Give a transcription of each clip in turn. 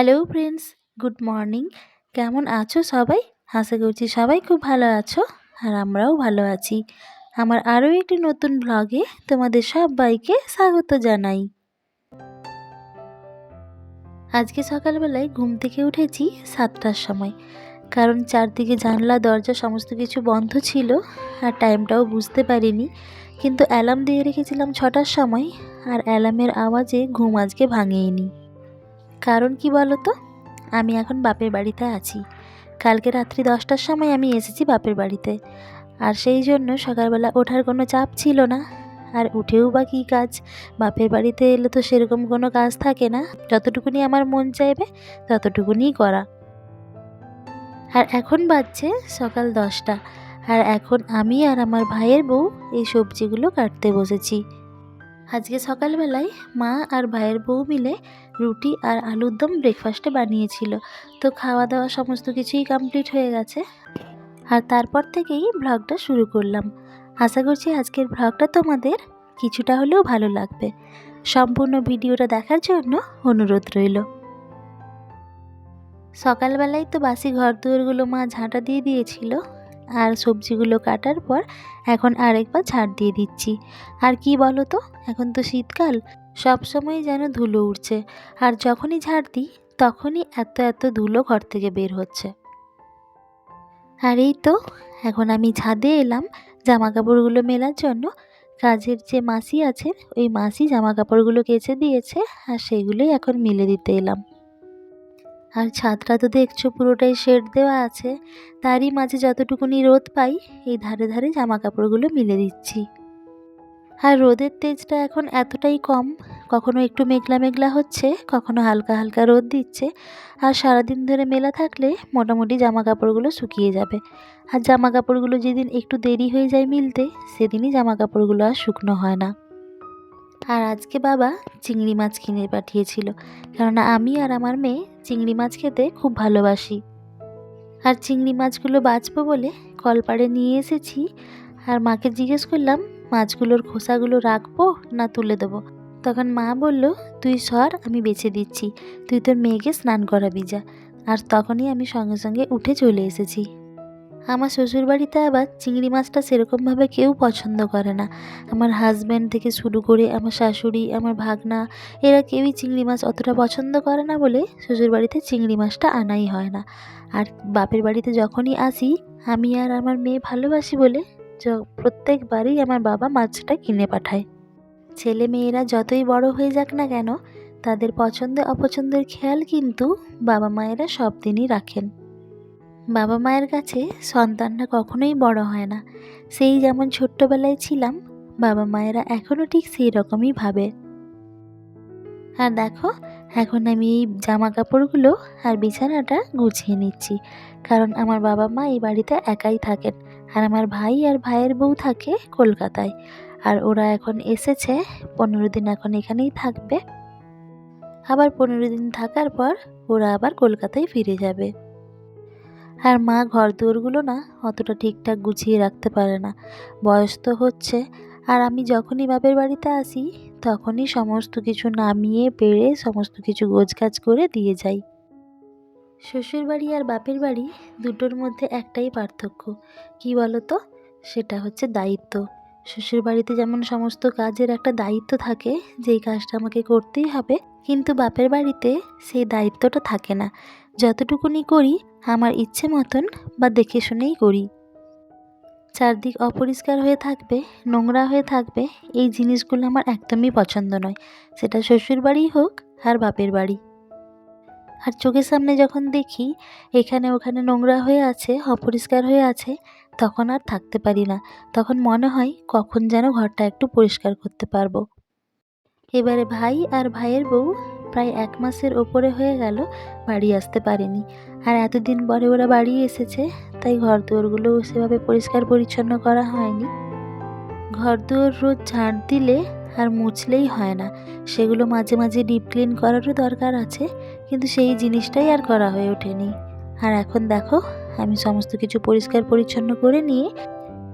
Hello friends, good morning. কেমন আছো সবাই? আশা করছি সবাই খুব ভালো আছো আর আমরাও ভালো আছি। আমার আরও একটি নতুন ব্লগে তোমাদের সবাইকে স্বাগত জানাই। আজকে সকালবেলায় ঘুম থেকে উঠেছি 7টার সময়, কারণ চারদিকে জানলা দরজা সমস্ত কিছু বন্ধ ছিল আর টাইমটাও বুঝতে পারিনি। কিন্তু অ্যালার্ম দিয়ে রেখেছিলাম 6টার সময়, আর অ্যালার্মের আওয়াজে ঘুম আজকে ভাঙেইনি। কারণ কি বলো তো, আমি এখন বাপের বাড়িতে আছি। কালকে রাত্রি 10টার সময় আমি এসেছি বাপের বাড়িতে, আর সেই জন্য সকালবেলা ওঠার কোনো চাপ ছিল না। আর উঠেও বা কী কাজ, বাপের বাড়িতে এলে তো সেরকম কোনো কাজ থাকে না, যতটুকুনি আমার মন চাইবে ততটুকুনিই করা। আর এখন বাজছে সকাল 10টা, আর এখন আমি আর আমার ভাইয়ের বউ এই সবজিগুলো কাটতে বসেছি। আজকে সকালবেলায় মা আর ভাইয়ের বউ মিলে রুটি আর আলুর দম ব্রেকফাস্টে বানিয়েছিল, তো খাওয়া দাওয়া সমস্ত কিছুই কমপ্লিট হয়ে গেছে। আর তারপর থেকেই ব্লগটা শুরু করলাম। আশা করছি আজকের ব্লগটা তোমাদের কিছুটা হলেও ভালো লাগবে। সম্পূর্ণ ভিডিওটা দেখার জন্য অনুরোধ রইল। সকালবেলায় তো বাসি ঘর দুয়ারগুলো মা ঝাঁটা দিয়ে দিয়েছিল, আর সবজিগুলো কাটার পর এখন আরেকবার ঝাঁট দিয়ে দিচ্ছি। আর কি বলো তো, এখন তো শীতকাল, সবসময় যেন ধুলো উঠছে, আর যখনই ঝাঁট দিই তখনই এত এত ধুলো ঘর থেকে বের হচ্ছে। আর এই তো এখন আমি ছাদে এলাম জামা কাপড়গুলো মেলার জন্য। কাজের যে মাসি আছে, ওই মাসি জামা কাপড়গুলো কেচে দিয়েছে, আর সেগুলোই এখন মেলে দিতে এলাম। আর ছাদটা তো দেখছো পুরোটাই শেড দেওয়া আছে, তারই মাঝে যতটুকুনি রোদ পাই এই ধারে ধারে জামা কাপড়গুলো মেলে দিচ্ছি। আর রোদের তেজটা এখন এতটাই কম, কখনো একটু মেঘলা মেঘলা হচ্ছে, কখনো হালকা হালকা রোদ দিচ্ছে। আর সারাদিন ধরে মেলা থাকলে মোটামুটি জামা কাপড়গুলো শুকিয়ে যাবে। আর জামা কাপড়গুলো যেদিন একটু দেরি হয়ে যায় মিলতে, সেদিনই জামা কাপড়গুলো আর শুকনো হয় না। আর আজকে বাবা চিংড়ি মাছ কিনে পাঠিয়েছিল, কেননা আমি আর আমার মেয়ে চিংড়ি মাছ খেতে খুব ভালোবাসি। আর চিংড়ি মাছগুলো বাছবো বলে কলপাড়ে নিয়ে এসেছি। আর মাকে জিজ্ঞেস করলাম মাছগুলোর খোসাগুলো রাখবো না তুলে দেবো। তখন মা বলল, তুই সর, আমি বেছে দিচ্ছি, তুই তোর মেয়েকে স্নান করাবি যা। আর তখনই আমি সঙ্গে সঙ্গে উঠে চলে এসেছি। আমার শ্বশুরবাড়িতে আবার চিংড়ি মাছটা সেরকমভাবে কেউ পছন্দ করে না। আমার হাজব্যান্ড থেকে শুরু করে আমার শাশুড়ি, আমার ভাগনা, এরা কেউই চিংড়ি মাছ অতটা পছন্দ করে না বলে শ্বশুরবাড়িতে চিংড়ি মাছটা আনাই হয় না। আর বাপের বাড়িতে যখনই আসি, আমি আর আমার মেয়ে ভালোবাসি বলে প্রত্যেকবারই আমার বাবা মাছটা কিনে পাঠায়। ছেলে মেয়েরা যতই বড় হয়ে যাক না কেন, তাদের পছন্দ অপছন্দের খেয়াল কিন্তু বাবা মায়েরা সব দিনই রাখেন। বাবা মায়ের কাছে সন্তানরা কখনোই বড় হয় না। সেই যেমন ছোট্টবেলায় ছিলাম, বাবা মায়েরা এখনও ঠিক সেই রকমই ভাবে। আর দেখো, এখন আমি এই জামা কাপড়গুলো আর বিছানাটা গুছিয়ে নিচ্ছি, কারণ আমার বাবা মা এই বাড়িতে একাই থাকেন, আর আমার ভাই আর ভাইয়ের বউ থাকে কলকাতায়। আর ওরা এখন এসেছে, 15 দিন এখন এখানেই থাকবে। আবার 15 দিন থাকার পর ওরা আবার কলকাতায় ফিরে যাবে। আর মা ঘর দুয়ারগুলো না অতটা ঠিকঠাক গুছিয়ে রাখতে পারে না, বয়স তো হচ্ছে। আর আমি যখনই বাপের বাড়িতে আসি তখনই সমস্ত কিছু নামিয়ে পেড়ে সমস্ত কিছু গোছগাছ করে দিয়ে যাই। শ্বশুর বাড়ি আর বাপের বাড়ি দুটোর মধ্যে একটাই পার্থক্য, কি বলো তো, সেটা হচ্ছে দায়িত্ব। শ্বশুর বাড়িতে যেমন সমস্ত কাজের একটা দায়িত্ব থাকে, যেই কাজটা আমাকে করতেই হবে, কিন্তু বাপের বাড়িতে সেই দায়িত্বটা থাকে না। যতটুকুনি করি আমার ইচ্ছে মতন বা দেখে শুনেই করি। চারদিক অপরিষ্কার হয়ে থাকবে, নোংরা হয়ে থাকবে, এই জিনিসগুলো আমার একদমই পছন্দ নয়, সেটা শ্বশুর বাড়িই হোক আর বাপের বাড়ি। আর চোখের সামনে যখন দেখি এখানে ওখানে নোংরা হয়ে আছে, অপরিষ্কার হয়ে আছে, তখন আর থাকতে পারি না। তখন মনে হয় কখন যেন ঘরটা একটু পরিষ্কার করতে পারবো। এবারে ভাই আর ভাইয়ের বউ প্রায় 1 মাসের ওপরে হয়ে গেল বাড়ি আসতে পারেনি। আর এতদিন পরে ওরা বাড়ি এসেছে, তাই ঘর দুয়ারগুলো সেভাবে পরিষ্কার পরিচ্ছন্ন করা হয়নি। ঘর দুয়ার রোজ ঝাঁট দিলে আর মুছলেই হয় না, সেগুলো মাঝে মাঝে ডিপ ক্লিন করারও দরকার আছে, কিন্তু সেই জিনিসটাই আর করা হয়ে ওঠেনি। আর এখন দেখো, আমি সমস্ত কিছু পরিষ্কার পরিচ্ছন্ন করে নিয়ে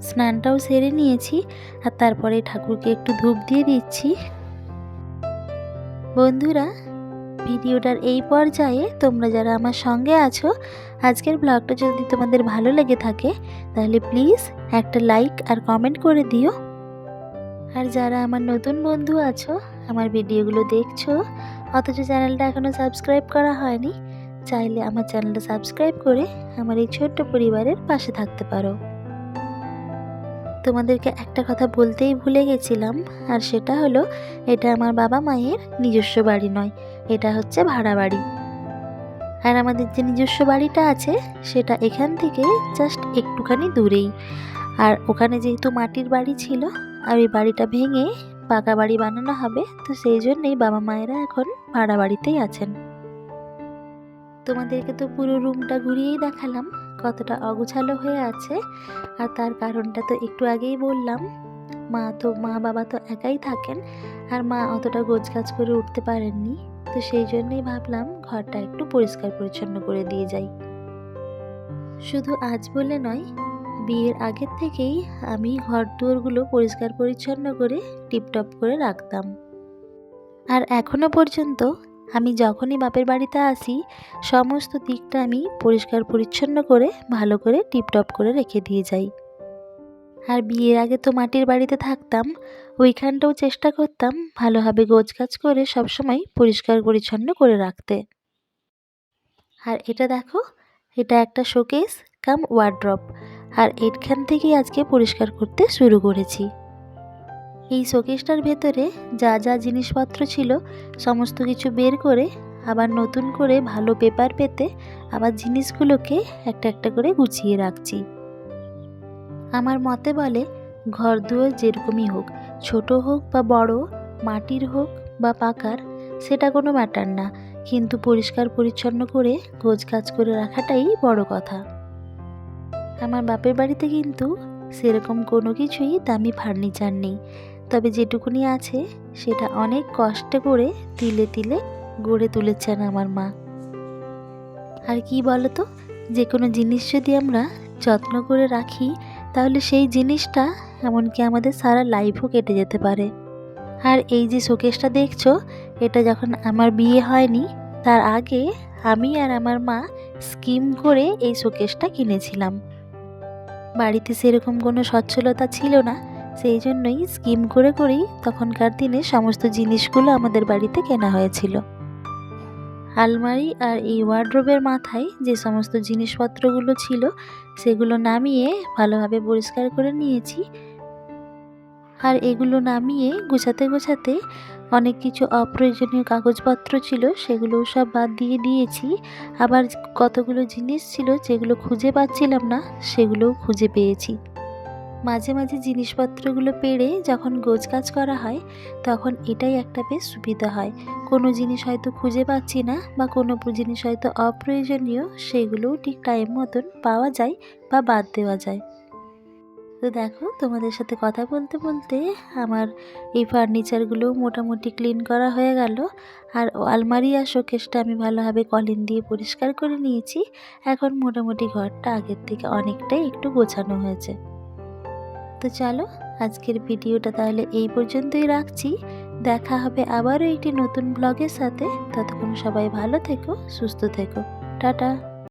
স্নানটাও সেরে নিয়েছি, আর তারপরে ঠাকুরকে একটু ধূপ দিয়ে দিচ্ছি। বন্ধুরা, ভিডিওটার এই পর্যায়ে তোমরা যারা আমার সঙ্গে আছো, আজকের ব্লগটা যদি তোমাদের ভালো লেগে থাকে তাহলে প্লিজ একটা লাইক আর কমেন্ট করে দিও। আর যারা আমার নতুন বন্ধু আছো, আমার ভিডিওগুলো দেখছো অথচ চ্যানেলটা এখনও সাবস্ক্রাইব করা হয়নি, চাইলে আমার চ্যানেলটা সাবস্ক্রাইব করে আমার এই ছোট্ট পরিবারের পাশে থাকতে পারো। তোমাদেরকে একটা কথা বলতেই ভুলে গেছিলাম, আর সেটা হলো এটা আমার বাবা মায়ের নিজস্ব বাড়ি নয়, এটা হচ্ছে ভাড়া বাড়ি। আর আমাদের যে নিজস্ব বাড়িটা আছে সেটা এখান থেকে জাস্ট একটুখানি দূরেই। আর ওখানে যেহেতু মাটির বাড়ি ছিল আর ওই বাড়িটা ভেঙে পাকা বাড়ি বানানো হবে, তো সেই জন্যেই বাবা মায়েরা এখন ভাড়া বাড়িতেই আছেন। তোমাদেরকে তো পুরো রুমটা ঘুরিয়েই দেখালাম কতটা অগোছালো হয়ে আছে, আর তার কারণটা তো একটু আগেই বললাম। মা বাবা তো একাই থাকেন, আর মা অতটা গোছগাছ করে উঠতে পারেননি, তো সেই জন্যই ভাবলাম ঘরটা একটু পরিষ্কার পরিচ্ছন্ন করে দিয়ে যাই। শুধু আজ বলে নয়, বিয়ের আগের থেকেই আমি ঘর দুয়ারগুলো পরিষ্কার পরিচ্ছন্ন করে টিপটপ করে রাখতাম। আর এখনো পর্যন্ত আমি যখনই বাপের বাড়িতে আসি সমস্ত দিকটা আমি পরিষ্কার পরিচ্ছন্ন করে ভালো করে টিপটপ করে রেখে দিয়ে যাই। আর বিয়ের আগে তো মাটির বাড়িতে থাকতাম, ওইখানটাও চেষ্টা করতাম ভালোভাবে গোছগাছ করে সবসময় পরিষ্কার পরিচ্ছন্ন করে রাখতে। আর এটা দেখো, এটা একটা শোকেস কাম ওয়ার্ড্রপ, আর এখান থেকেই আজকে পরিষ্কার করতে শুরু করেছি। এই শোকেসটার ভেতরে যা যা জিনিসপত্র ছিল সমস্ত কিছু বের করে আবার নতুন করে ভালো পেপার পেতে আবার জিনিসগুলোকে একটা একটা করে গুছিয়ে রাখছি। আমার মতে বলে ঘর দুয়ার যেরকমই হোক, ছোট হোক বা বড়, মাটির হোক বা পাকার, সেটা কোনো ম্যাটার না, কিন্তু পরিষ্কার পরিচ্ছন্ন করে গোছগাছ করে রাখাটাই বড় কথা। আমার বাপের বাড়িতে কিন্তু সেরকম কোনো কিছুই দামি ফার্নিচার নেই, তবে যেটুকুনি আছে সেটা অনেক কষ্ট করে তিলে তিলে গড়ে তুলেছেন আমার মা। আর কি বলো তো, যে কোনো জিনিস যদি আমরা যত্ন করে রাখি তাহলে সেই জিনিসটা এমনকি আমাদের সারা লাইফও কেটে যেতে পারে। আর এই যে শোকেসটা দেখছো, এটা যখন আমার বিয়ে হয়নি তার আগে আমি আর আমার মা স্কিম করে এই শোকেসটা কিনেছিলাম। বাড়িতে সেরকম কোনো সচ্ছলতা ছিল না, সেই জন্যই স্কিম করে করেই তখনকার দিনে সমস্ত জিনিসগুলো আমাদের বাড়িতে কেনা হয়েছিল। আলমারি আর এই ওয়ার্ড্রোবের মাথায় যে সমস্ত জিনিসপত্রগুলো ছিল সেগুলো নামিয়ে ভালোভাবে পরিষ্কার করে নিয়েছি। আর এগুলো নামিয়ে গোছাতে গোছাতে অনেক কিছু অপ্রয়োজনীয় কাগজপত্র ছিল সেগুলোও সব বাদ দিয়ে দিয়েছি। আবার কতগুলো জিনিস ছিল যেগুলো খুঁজে পাচ্ছিলাম না সেগুলোও খুঁজে পেয়েছি। মাঝে মাঝে জিনিসপত্রগুলো পেড়ে যখন গোছগাছ করা হয় তখন এটাই একটা বেশ সুবিধা হয়। কোনো জিনিস হয়তো খুঁজে পাচ্ছি না বা কোনো জিনিস হয়তো অপ্রয়োজনীয়, সেগুলোও ঠিক টাইম মতন পাওয়া যায় বা বাদ দেওয়া যায়। তো দেখো, তোমাদের সাথে কথা বলতে বলতে আমার এই ফার্নিচারগুলোও মোটামুটি ক্লিন করা হয়ে গেল। আর আলমারি আর শোকেসটা আমি ভালোভাবে কলিন দিয়ে পরিষ্কার করে নিয়েছি। এখন মোটামুটি ঘরটা আগের থেকে অনেকটাই একটু গোছানো হয়েছে। তো চলো, আজকের ভিডিওটা তাহলে এই পর্যন্তই রাখছি। দেখা হবে আবারও একটি নতুন ব্লগের সাথে। ততক্ষণ সবাই ভালো থেকো, সুস্থ থেকো। টাটা।